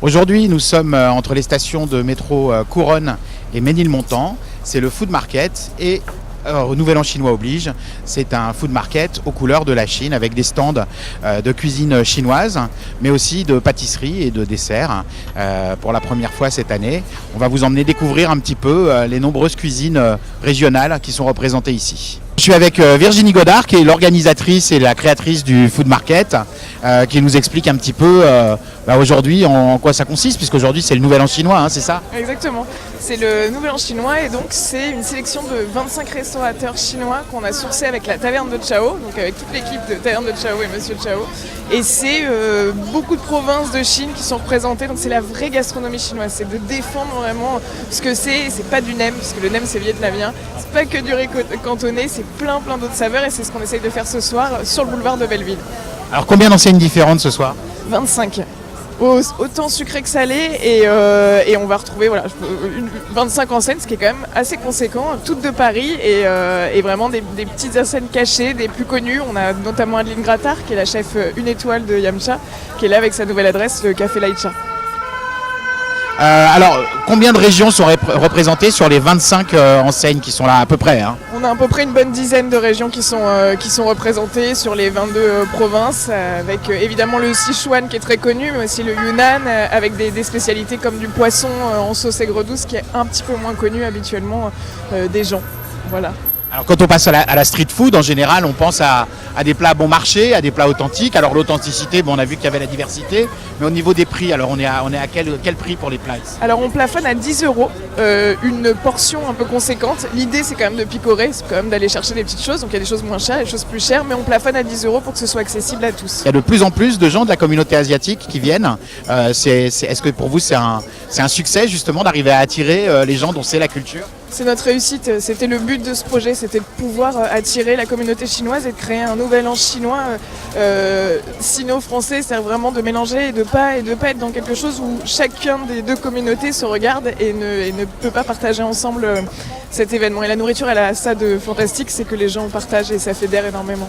Aujourd'hui, nous sommes entre les stations de métro Couronne et Ménilmontant. C'est le food market et au Nouvel An chinois oblige, c'est un food market aux couleurs de la Chine avec des stands de cuisine chinoise, mais aussi de pâtisserie et de desserts. Pour la première fois cette année, on va vous emmener découvrir un petit peu les nombreuses cuisines régionales qui sont représentées ici. Je suis avec Virginie Godard, qui est l'organisatrice et la créatrice du food market, qui nous explique un petit peu aujourd'hui en quoi ça consiste, puisqu'aujourd'hui c'est le Nouvel An chinois, hein, c'est ça? Exactement, c'est le Nouvel An chinois et donc c'est une sélection de 25 restaurateurs chinois qu'on a sourcé avec la Taverne de Chao, donc avec toute l'équipe de Taverne de Chao et Monsieur Chao. Et c'est beaucoup de provinces de Chine qui sont représentées, donc c'est la vraie gastronomie chinoise, c'est de défendre vraiment ce que c'est pas du nem, parce que le nem c'est vietnamien, c'est pas que du riz cantonné, c'est plein d'autres saveurs et c'est ce qu'on essaye de faire ce soir sur le boulevard de Belleville. Alors combien d'enseignes différentes ce soir? 25. Autant sucré que salé et on va retrouver 25 enseignes, ce qui est quand même assez conséquent, toutes de Paris et vraiment des petites enseignes cachées, des plus connues. On a notamment Adeline Grattard qui est la chef une étoile de Yamcha, qui est là avec sa nouvelle adresse, le Café Laïcha. Alors, combien de régions sont représentées sur les 25 enseignes qui sont là à peu près, hein? On a à peu près une bonne dizaine de régions qui sont représentées sur les 22 provinces, avec évidemment le Sichuan qui est très connu, mais aussi le Yunnan, avec des spécialités comme du poisson en sauce aigre douce qui est un petit peu moins connu habituellement des gens. Voilà. Alors quand on passe à la street food, en général, on pense à des plats bon marché, à des plats authentiques. Alors l'authenticité, on a vu qu'il y avait la diversité, mais au niveau des prix, alors on est à quel prix pour les plats ici? Alors on plafonne à 10 €, une portion un peu conséquente. L'idée c'est quand même de picorer, c'est quand même d'aller chercher des petites choses, donc il y a des choses moins chères, des choses plus chères, mais on plafonne à 10 € pour que ce soit accessible à tous. Il y a de plus en plus de gens de la communauté asiatique qui viennent. Est-ce que pour vous c'est un succès justement d'arriver à attirer les gens dont c'est la culture? C'est notre réussite, c'était le but de ce projet, c'était de pouvoir attirer la communauté chinoise et de créer un nouvel an chinois sino-français, c'est-à-dire vraiment de mélanger et de pas être dans quelque chose où chacun des deux communautés se regarde et ne peut pas partager ensemble cet événement. Et la nourriture, elle a ça de fantastique, c'est que les gens partagent et ça fédère énormément.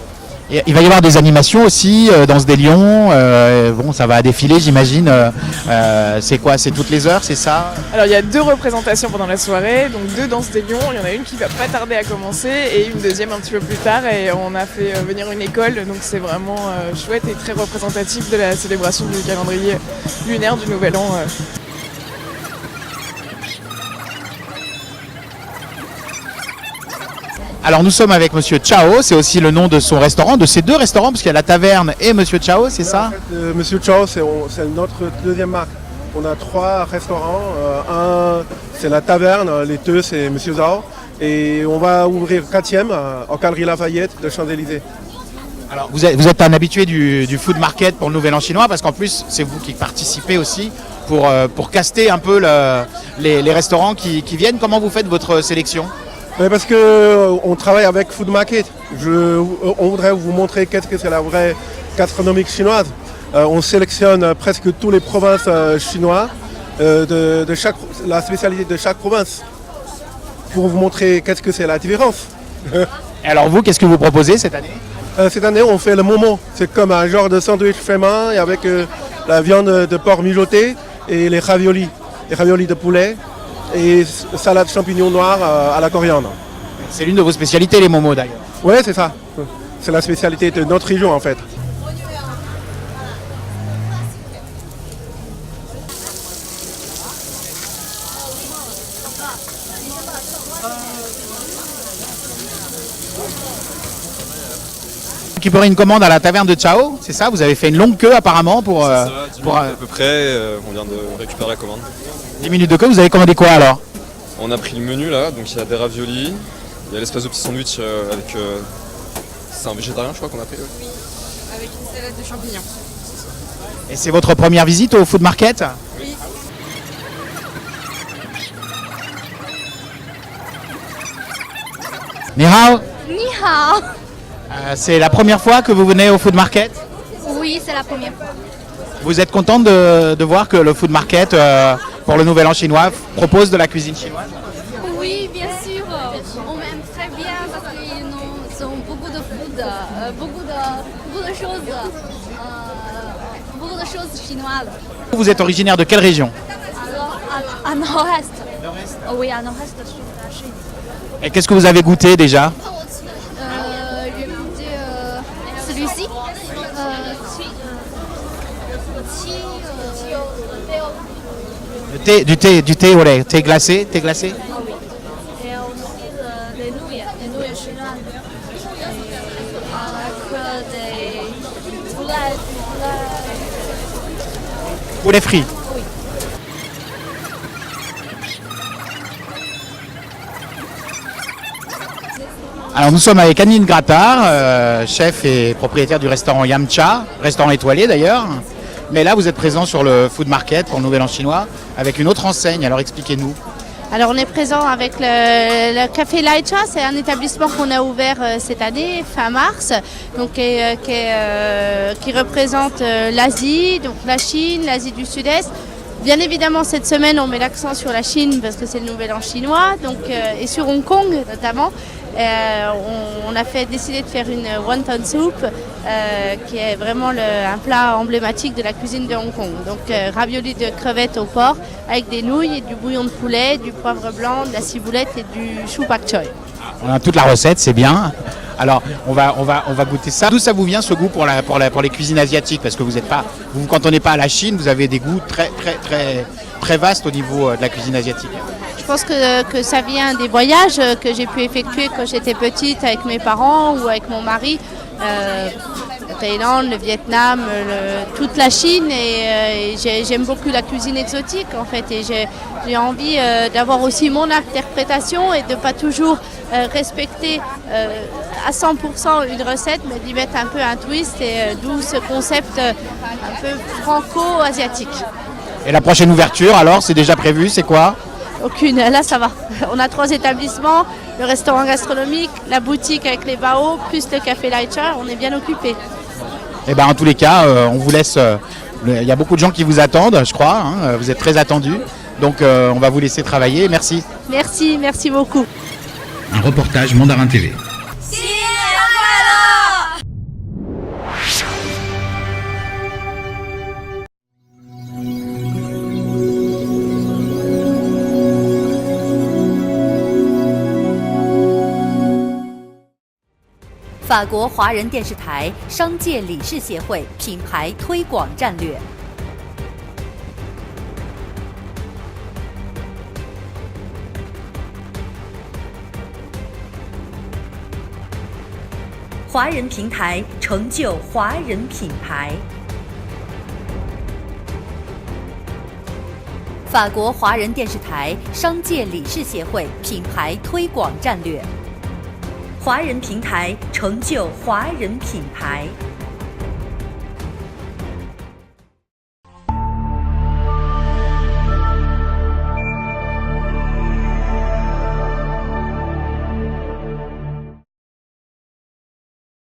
Et il va y avoir des animations aussi, Danse des Lions, ça va défiler j'imagine, c'est quoi, c'est toutes les heures, c'est ça? Alors il y a 2 représentations pendant la soirée, donc 2 danses des lions, il y en a une qui va pas tarder à commencer et une deuxième un petit peu plus tard et on a fait venir une école, donc c'est vraiment chouette et très représentatif de la célébration du calendrier lunaire du Nouvel An. Alors nous sommes avec Monsieur Chao, c'est aussi le nom de son restaurant, de ses 2 restaurants, parce qu'il y a la Taverne et Monsieur Chao, c'est ça? En fait, Monsieur Chao, c'est notre deuxième marque. On a 3 restaurants. Un, c'est la Taverne, les 2, c'est Monsieur Zhao. Et on va ouvrir 4e en Galerie Lafayette de Champs-Élysées. Alors vous êtes un habitué du food market pour le Nouvel An chinois, parce qu'en plus c'est vous qui participez aussi pour caster un peu les restaurants qui viennent. Comment vous faites votre sélection? Parce qu'on travaille avec Food Market. On voudrait vous montrer qu'est-ce que c'est la vraie gastronomie chinoise. On sélectionne presque toutes les provinces chinoises, la spécialité de chaque province, pour vous montrer qu'est-ce que c'est la différence. Et alors vous, qu'est-ce que vous proposez cette année? Cette année, on fait le momo. C'est comme un genre de sandwich fait main avec la viande de porc mijotée et les raviolis de poulet. Et salade champignons noirs à la coriandre. C'est l'une de vos spécialités, les momos d'ailleurs. Oui, c'est ça. C'est la spécialité de notre région en fait. Récupérer une commande à la Taverne de Chao, c'est ça? Vous avez fait une longue queue apparemment pour... C'est ça, 10 minutes à peu près, on vient de récupérer la commande. 10 minutes de queue, vous avez commandé quoi alors? On a pris le menu là, donc il y a des raviolis, il y a l'espèce de petit sandwich avec... c'est un végétarien je crois qu'on a pris. Ouais. Oui, avec une salade de champignons. Et c'est votre première visite au food market? Oui. Ni hao. Ni hao. C'est la première fois que vous venez au food market? Oui, c'est la première fois. Vous êtes contente de voir que le food market, pour le Nouvel An chinois, propose de la cuisine chinoise? Oui, bien sûr. On aime très bien parce qu'ils ont beaucoup de food, beaucoup de choses chinoises. Vous êtes originaire de quelle région? Alors, à nord-est. Oui, à nord-est de la Chine. Et qu'est-ce que vous avez goûté déjà? J'ai goûté celui-ci. Du thé au lait, thé glacé, thé glacé. Et aussi des nouilles chinoises. Avec des poulets. Poulet frit. Alors nous sommes avec Anine Grattard, chef et propriétaire du restaurant Yamcha, restaurant étoilé d'ailleurs. Mais là vous êtes présent sur le Food Market pour le Nouvel An chinois avec une autre enseigne, alors expliquez-nous. Alors on est présent avec le Café Laicha, c'est un établissement qu'on a ouvert cette année, fin mars, donc qui représente l'Asie, donc la Chine, l'Asie du Sud-Est. Bien évidemment cette semaine on met l'accent sur la Chine parce que c'est le Nouvel An chinois, donc, et sur Hong Kong notamment. On a décidé de faire une wonton soup qui est vraiment un plat emblématique de la cuisine de Hong Kong. Donc ravioli de crevettes au porc avec des nouilles, et du bouillon de poulet, du poivre blanc, de la ciboulette et du chou pak choy. On a toute la recette, c'est bien. Alors on va goûter ça. D'où ça vous vient ce goût pour les cuisines asiatiques? Parce que vous quand on n'est pas à la Chine, vous avez des goûts très vastes au niveau de la cuisine asiatique. Je pense que ça vient des voyages que j'ai pu effectuer quand j'étais petite avec mes parents ou avec mon mari. La Thaïlande, le Vietnam, toute la Chine et j'aime beaucoup la cuisine exotique en fait et j'ai envie d'avoir aussi mon interprétation et de ne pas toujours respecter à 100% une recette mais d'y mettre un peu un twist et d'où ce concept un peu franco-asiatique. Et la prochaine ouverture alors, c'est déjà prévu, c'est quoi? Aucune, là ça va. On a 3 établissements, le restaurant gastronomique, la boutique avec les baos, plus le café Laicha, on est bien occupés. Et en tous les cas, on vous laisse. Il y a beaucoup de gens qui vous attendent, je crois. Hein, vous êtes très attendus. Donc on va vous laisser travailler. Merci. Merci beaucoup. Un reportage Mandarin TV. « 法国华人电视台商界理事协会品牌推广战略。华人平台成就华人品牌。法国华人电视台商界理事协会品牌推广战略。华人平台成就华人品牌。